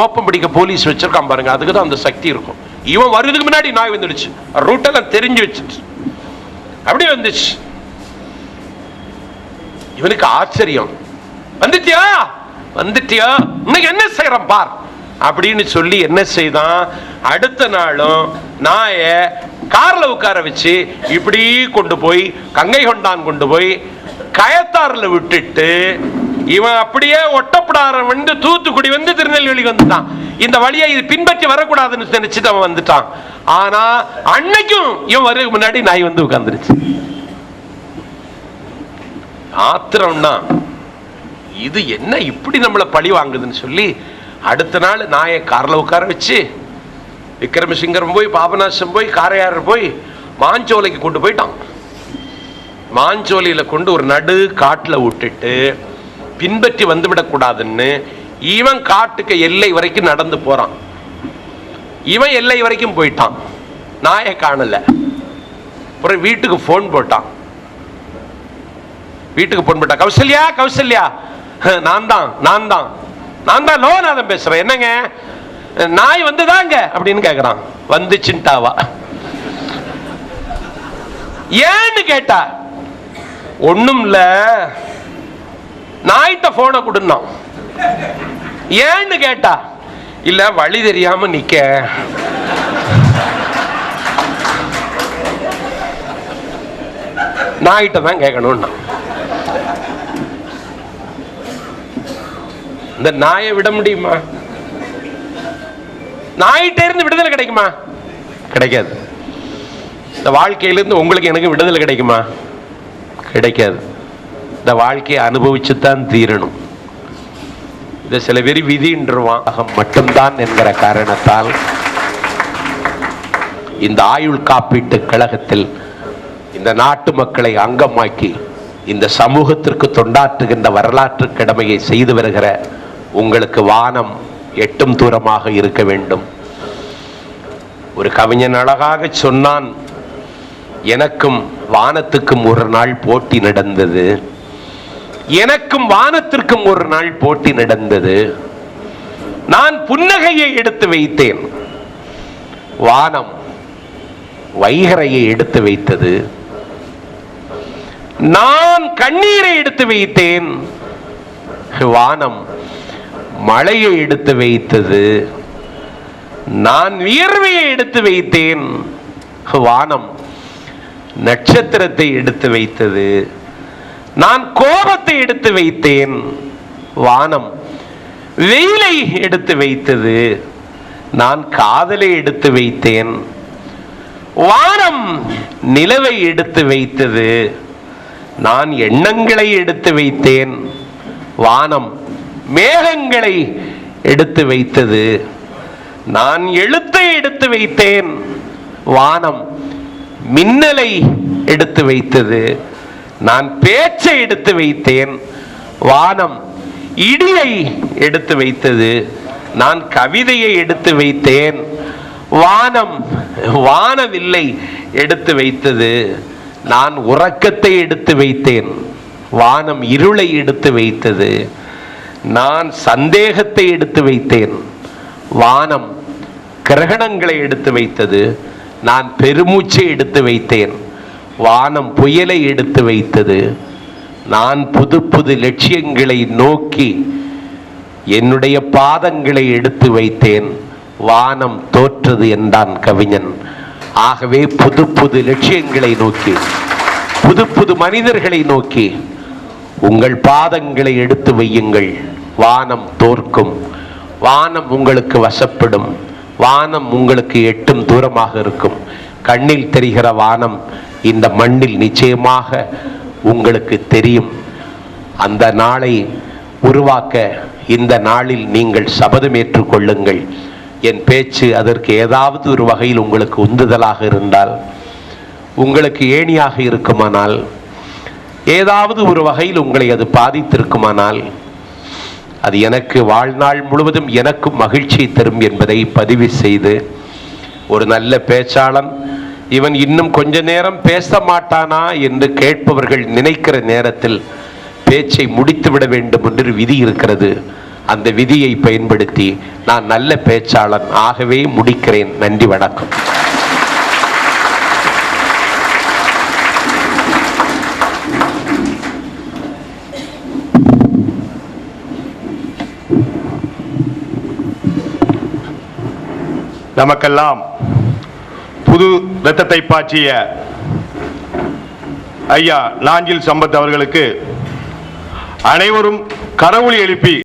கோப்பம் பிடிக்க போலீஸ் வச்சிருக்கான் பாருங்க, அதுக்கு தான் அந்த சக்தி இருக்கும். இவன் வருதுக்கு முன்னாடி நாய் வந்துடுச்சு, ரூட்டெல்லாம் தெரிஞ்சு வச்சுட்டு அப்படி வந்துச்சு. இவனுக்கு ஆச்சரியம், வந்துட்டியா வந்துட்டியா இன்னைக்கு என்ன செய்யறோம் பார் அப்படின்னு சொல்லி என்ன செய்தான், அடுத்த நாளும் நாய கார்ல உட்கார வச்சு இப்படி கொண்டு போய் கங்கை கொண்டான் கொண்டு போய் கயத்தாறுல விட்டுட்டு இவன் அப்படியே ஒட்டப்படாரம் வந்து தூத்துக்குடி வந்து திருநெல்வேலிக்கு வந்துட்டான். இந்த வழியை இது பின்பற்றி வரக்கூடாதுன்னு நினைச்சிட்டு அவன் வந்துட்டான். ஆனா அன்னைக்கும் இவன் வர்றதுக்கு முன்னாடி நாய் வந்து உட்கார்ந்துருச்சு. ஆத்திரம்னா இது என்ன இப்படி நம்மளை பழி வாங்குதுன்னு சொல்லி அடுத்த நாள் நாயை கார்ல உட்கார வச்சு விக்ரமசிங்கரம் போய் பாபநாசம் போய் காரையாறு போய் மாஞ்சோலைக்கு கொண்டு போயிட்டான். மாஞ்சோலையில கொண்டு ஒரு நடு காட்டுல விட்டுட்டு பின்பற்றி வந்துவிடக்கூடாதுன்னு இவன் காட்டுக்கு எல்லை வரைக்கும் நடந்து போறான். இவன் எல்லை வரைக்கும் போயிட்டான், நாயை காணல. அப்புறம் வீட்டுக்கு போன் போட்டான். வீட்டுக்கு போன் போட்டான், கௌசல்யா கௌசல்யா, நான் தான் லோகநாதன் பேசுறேன், என்னங்க நாய் வந்துதாங்க அப்படின்னு கேக்குறான். வந்துச்சுட்டாவா? ஏன்னு கேட்டா ஒண்ணும் இல்ல, நாய்ட்ட போனை கொடுனா. ஏன்னு கேட்டா இல்ல வழி தெரியாம நிக்க. நாய்ட்ட தான் கேட்கணும்னா. இந்த நாயை விட முடியுமா? நாயிட்ட இருந்து விடுதலை கிடைக்குமா? கிடைக்காது. இந்த வாழ்க்கையிலிருந்து உங்களுக்கு எனக்கு விடுதலை கிடைக்குமா? கிடைக்காது. இந்த வாழ்க்கையை அனுபவிச்சுத்தான் தீரணும். இதை சில பேர் விதின்றுவான், மட்டும்தான் என்கிற காரணத்தால் இந்த ஆயுள் காப்பீட்டு கழகத்தில் இந்த நாட்டு மக்களை அங்கமாக்கி இந்த சமூகத்திற்கு தொண்டாற்றுகின்ற வரலாற்று கடமையை செய்து வருகிற உங்களுக்கு வானம் எட்டும் தூரமாக இருக்க வேண்டும். ஒரு கவிஞன் அழகாக சொன்னான், எனக்கும் வானத்துக்கும் ஒரு நாள் போட்டி நடந்தது, எனக்கும் வானத்திற்கும் ஒரு நாள் போட்டி நடந்தது. நான் புன்னகையை எடுத்து வைத்தேன், வானம் வைகரையை எடுத்து வைத்தது. நான் கண்ணீரை எடுத்து வைத்தேன், வானம் மழையை எடுத்து வைத்தது. நான் வியர்வையை எடுத்து வைத்தேன், வானம் நட்சத்திரத்தை எடுத்து வைத்தது. நான் கோபத்தை எடுத்து வைத்தேன், வானம் வெயிலை எடுத்து வைத்தது. நான் காதலை எடுத்து வைத்தேன், வானம் நிலவை எடுத்து வைத்தது. நான் எண்ணங்களை எடுத்து வைத்தேன், வானம் மேகங்களை எடுத்து வைத்தது. நான் எழுத்தை எடுத்து வைத்தேன், வானம் மின்னலை எடுத்து வைத்தது. நான் பேச்சை எடுத்து வைத்தேன், வானம் இடியை எடுத்து வைத்தது. நான் கவிதையை எடுத்து வைத்தேன், வானம் வானவில்லை எடுத்து வைத்தது. நான் உறக்கத்தை எடுத்து வைத்தேன், வானம் இருளை எடுத்து வைத்தது. நான் சந்தேகத்தை எடுத்து வைத்தேன், வானம் கிரகணங்களை எடுத்து வைத்தது. நான் பெருமூச்சை எடுத்து வைத்தேன், வானம் புயலை எடுத்து வைத்தது. நான் புது புது லட்சியங்களை நோக்கி என்னுடைய பாதங்களை எடுத்து வைத்தேன், வானம் தோற்றது என்றான் கவிஞன். ஆகவே புது புது லட்சியங்களை நோக்கி, புது புது மனிதர்களை நோக்கி உங்கள் பாதங்களை எடுத்து வையுங்கள், வானம் தோற்கும், வானம் உங்களுக்கு வசப்படும், வானம் உங்களுக்கு எட்டும் தூரமாக இருக்கும். கண்ணில் தெரிகிற வானம் இந்த மண்ணில் நிச்சயமாக உங்களுக்கு தெரியும். அந்த நாளை உருவாக்க இந்த நாளில் நீங்கள் சபதம் ஏற்றுக் கொள்ளுங்கள். என் பேச்சு அதற்கு ஏதாவது ஒரு வகையில் உங்களுக்கு உந்துதலாக இருந்தால், உங்களுக்கு ஏணியாக இருக்குமானால், ஏதாவது ஒரு வகையில் உங்களை அது பாதித்திருக்குமானால், அது எனக்கு வாழ்நாள் முழுவதும் எனக்கும் மகிழ்ச்சியை தரும் என்பதை பதிவு செய்து, ஒரு நல்ல பேச்சாளன் இவன் இன்னும் கொஞ்ச நேரம் பேச மாட்டானா என்று கேட்பவர்கள் நினைக்கிற நேரத்தில் பேச்சை முடித்துவிட வேண்டும் என்று விதி இருக்கிறது. அந்த விதியை பயன்படுத்தி நான் நல்ல பேச்சாளன் ஆகவே முடிக்கிறேன். நன்றி, வணக்கம். நமக்கெல்லாம் புது இரத்தத்தை பாய்ச்சிய ஐயா நாஞ்சில் சம்பத் அவர்களுக்கு அனைவரும் கரவொலி எழுப்பி